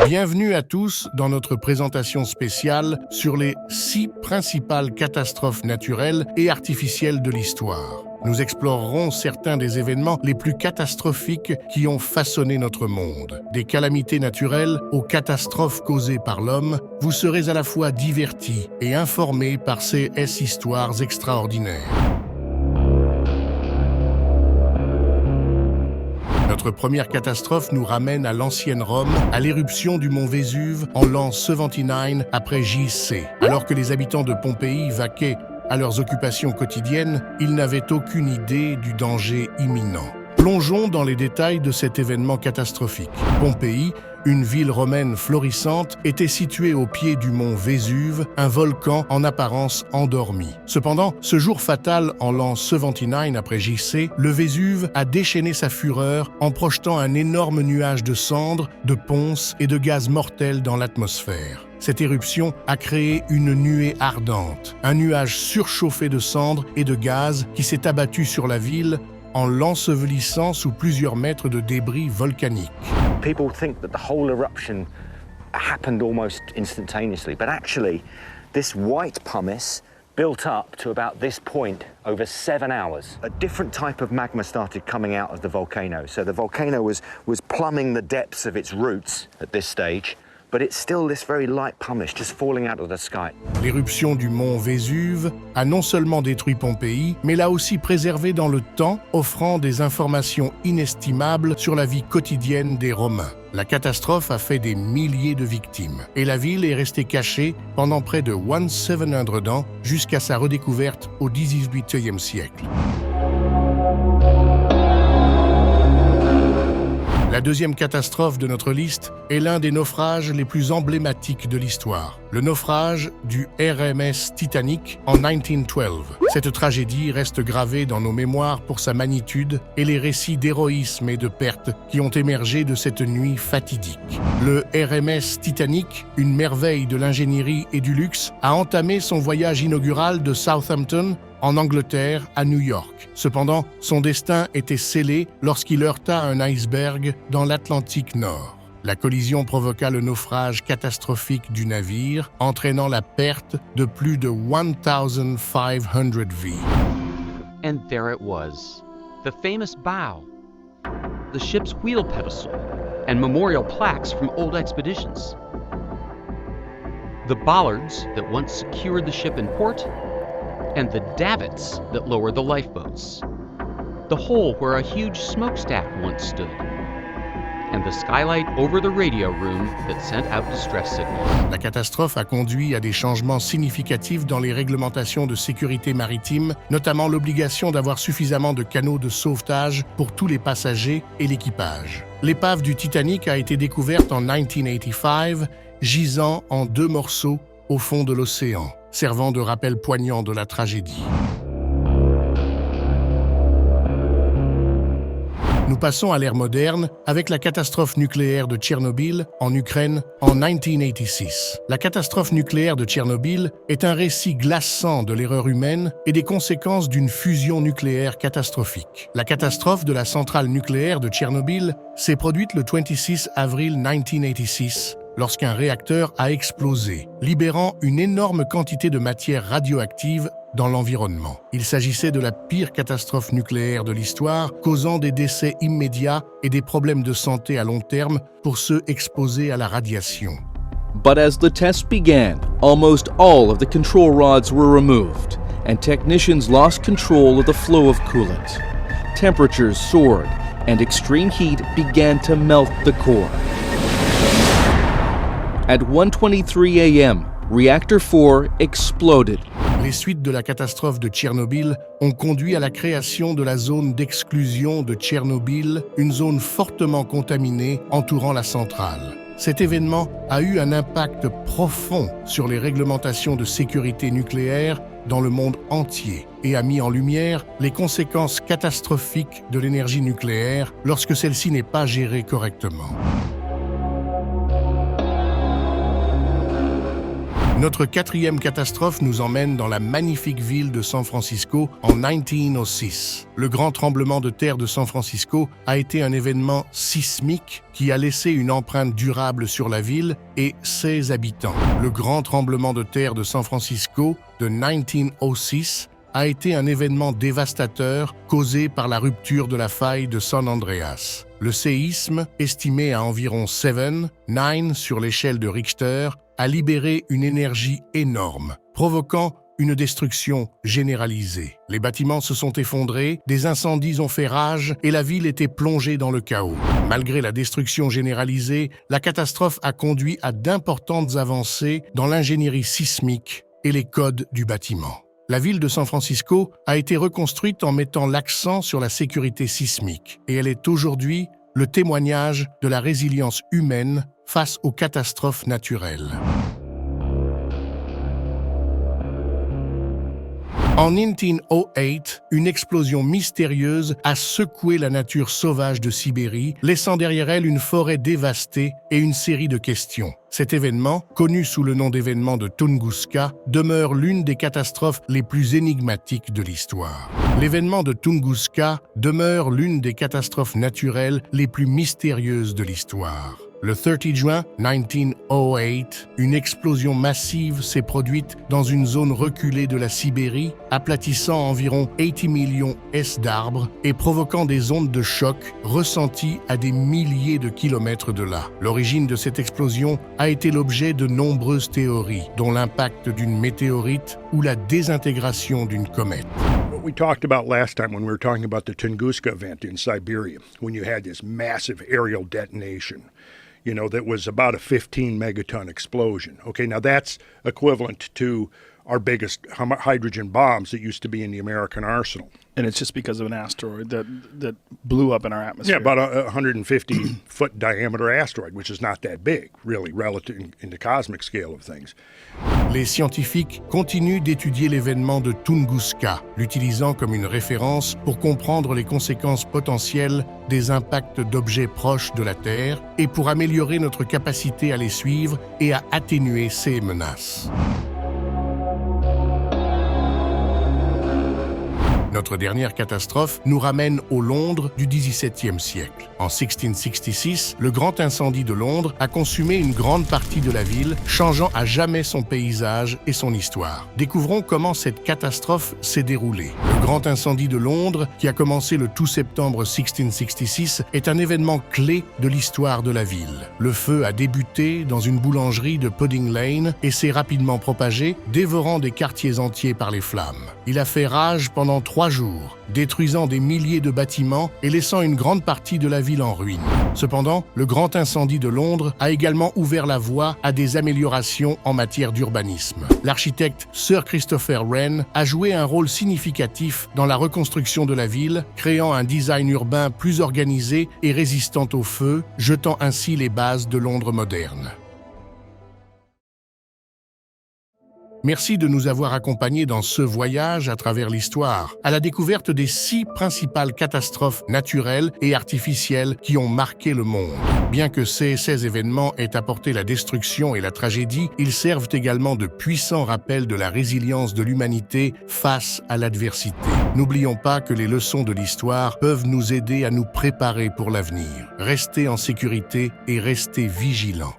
Bienvenue à tous dans notre présentation spéciale sur les 6 principales catastrophes naturelles et artificielles de l'histoire. Nous explorerons certains des événements les plus catastrophiques qui ont façonné notre monde. Des calamités naturelles aux catastrophes causées par l'homme, vous serez à la fois divertis et informés par ces histoires extraordinaires. Notre première catastrophe nous ramène à l'ancienne Rome, à l'éruption du mont Vésuve en l'an 79 après J.C. Alors que les habitants de Pompéi vaquaient à leurs occupations quotidiennes, ils n'avaient aucune idée du danger imminent. Plongeons dans les détails de cet événement catastrophique. Pompéi, une ville romaine florissante, était située au pied du mont Vésuve, un volcan en apparence endormi. Cependant, ce jour fatal en l'an 79 après J.C., le Vésuve a déchaîné sa fureur en projetant un énorme nuage de cendres, de ponces et de gaz mortels dans l'atmosphère. Cette éruption a créé une nuée ardente, un nuage surchauffé de cendres et de gaz qui s'est abattu sur la ville en l'ensevelissant sous plusieurs mètres de débris volcaniques. People think that the whole eruption happened almost instantaneously, but actually this white pumice built up to about this point over 7 hours. A different type of magma started coming out of the volcano. So the volcano was plumbing the depths of its roots at this stage. But it's still this very light pumice just falling out of the sky. L'éruption du mont Vésuve a non seulement détruit Pompéi, mais l'a aussi préservé dans le temps, offrant des informations inestimables sur la vie quotidienne des Romains. La catastrophe a fait des milliers de victimes, et la ville est restée cachée pendant près de 1700 ans jusqu'à sa redécouverte au XVIIIe siècle. La deuxième catastrophe de notre liste est l'un des naufrages les plus emblématiques de l'histoire, le naufrage du RMS Titanic en 1912. Cette tragédie reste gravée dans nos mémoires pour sa magnitude et les récits d'héroïsme et de pertes qui ont émergé de cette nuit fatidique. Le RMS Titanic, une merveille de l'ingénierie et du luxe, a entamé son voyage inaugural de Southampton en Angleterre à New York. Cependant, son destin était scellé lorsqu'il heurta un iceberg dans l'Atlantique Nord. La collision provoqua le naufrage catastrophique du navire, entraînant la perte de plus de 1,500 vies. And there it was, the famous bow, the ship's wheel pedestal, and memorial plaques from old expeditions. The bollards that once secured the ship in port, and the davits that lower the lifeboats, the hole where a huge smokestack once stood, and the skylight over the radio room that sent out distress signals. La catastrophe a conduit à des changements significatifs dans les réglementations de sécurité maritime, notamment l'obligation d'avoir suffisamment de canaux de sauvetage pour tous les passagers et l'équipage. L'épave du Titanic a été découverte en 1985, gisant en 2 morceaux au fond de l'océan, servant de rappel poignant de la tragédie. Nous passons à l'ère moderne avec la catastrophe nucléaire de Tchernobyl en Ukraine en 1986. La catastrophe nucléaire de Tchernobyl est un récit glaçant de l'erreur humaine et des conséquences d'une fusion nucléaire catastrophique. La catastrophe de la centrale nucléaire de Tchernobyl s'est produite le 26 avril 1986 lorsqu'un réacteur a explosé, libérant une énorme quantité de matière radioactive dans l'environnement. Il s'agissait de la pire catastrophe nucléaire de l'histoire, causant des décès immédiats et des problèmes de santé à long terme pour ceux exposés à la radiation. But as the test began, almost all of the control rods were removed, and technicians lost control of the flow of coolant. Temperatures soared, and extreme heat began to melt the core. At 1:23 a.m., Reactor 4 exploded. Les suites de la catastrophe de Tchernobyl ont conduit à la création de la zone d'exclusion de Tchernobyl, une zone fortement contaminée entourant la centrale. Cet événement a eu un impact profond sur les réglementations de sécurité nucléaire dans le monde entier et a mis en lumière les conséquences catastrophiques de l'énergie nucléaire lorsque celle-ci n'est pas gérée correctement. Notre quatrième catastrophe nous emmène dans la magnifique ville de San Francisco en 1906. Le grand tremblement de terre de San Francisco a été un événement sismique qui a laissé une empreinte durable sur la ville et ses habitants. Le grand tremblement de terre de San Francisco de 1906 a été un événement dévastateur causé par la rupture de la faille de San Andreas. Le séisme, estimé à environ 9 sur l'échelle de Richter, a libéré une énergie énorme, provoquant une destruction généralisée. Les bâtiments se sont effondrés, des incendies ont fait rage et la ville était plongée dans le chaos. Malgré la destruction généralisée, la catastrophe a conduit à d'importantes avancées dans l'ingénierie sismique et les codes du bâtiment. La ville de San Francisco a été reconstruite en mettant l'accent sur la sécurité sismique et elle est aujourd'hui le témoignage de la résilience humaine face aux catastrophes naturelles. En 1908, une explosion mystérieuse a secoué la nature sauvage de Sibérie, laissant derrière elle une forêt dévastée et une série de questions. Cet événement, connu sous le nom d'événement de Tunguska, demeure l'une des catastrophes les plus énigmatiques de l'histoire. L'événement de Tunguska demeure l'une des catastrophes naturelles les plus mystérieuses de l'histoire. Le 30 juin 1908, une explosion massive s'est produite dans une zone reculée de la Sibérie, aplatissant environ 80 millions d'arbres et provoquant des ondes de choc ressenties à des milliers de kilomètres de là. L'origine de cette explosion a été l'objet de nombreuses théories, dont l'impact d'une météorite ou la désintégration d'une comète. What we talked about last time when we were talking about the Tunguska event in Siberia, when you had this massive aerial detonation, that was about a 15 megaton explosion. Okay, now that's equivalent to our biggest hydrogen bombs that used to be in the American arsenal. And it's just because of an asteroid that blew up in our atmosphere. Yeah, about a 150-foot diameter asteroid, which is not that big, really, relative in the cosmic scale of things. Les scientifiques continuent d'étudier l'événement de Tunguska, l'utilisant comme une référence pour comprendre les conséquences potentielles des impacts d'objets proches de la Terre et pour améliorer notre capacité à les suivre et à atténuer ces menaces. Notre dernière catastrophe nous ramène au Londres du XVIIe siècle. En 1666, le grand incendie de Londres a consumé une grande partie de la ville, changeant à jamais son paysage et son histoire. Découvrons comment cette catastrophe s'est déroulée. Le grand incendie de Londres, qui a commencé le 2 septembre 1666, est un événement clé de l'histoire de la ville. Le feu a débuté dans une boulangerie de Pudding Lane et s'est rapidement propagé, dévorant des quartiers entiers par les flammes. Il a fait rage pendant 3 jours, détruisant des milliers de bâtiments et laissant une grande partie de la ville en ruine. Cependant, le grand incendie de Londres a également ouvert la voie à des améliorations en matière d'urbanisme. L'architecte Sir Christopher Wren a joué un rôle significatif dans la reconstruction de la ville, créant un design urbain plus organisé et résistant au feu, jetant ainsi les bases de Londres moderne. Merci de nous avoir accompagnés dans ce voyage à travers l'histoire, à la découverte des 6 principales catastrophes naturelles et artificielles qui ont marqué le monde. Bien que ces événements aient apporté la destruction et la tragédie, ils servent également de puissants rappels de la résilience de l'humanité face à l'adversité. N'oublions pas que les leçons de l'histoire peuvent nous aider à nous préparer pour l'avenir. Restez en sécurité et restez vigilants.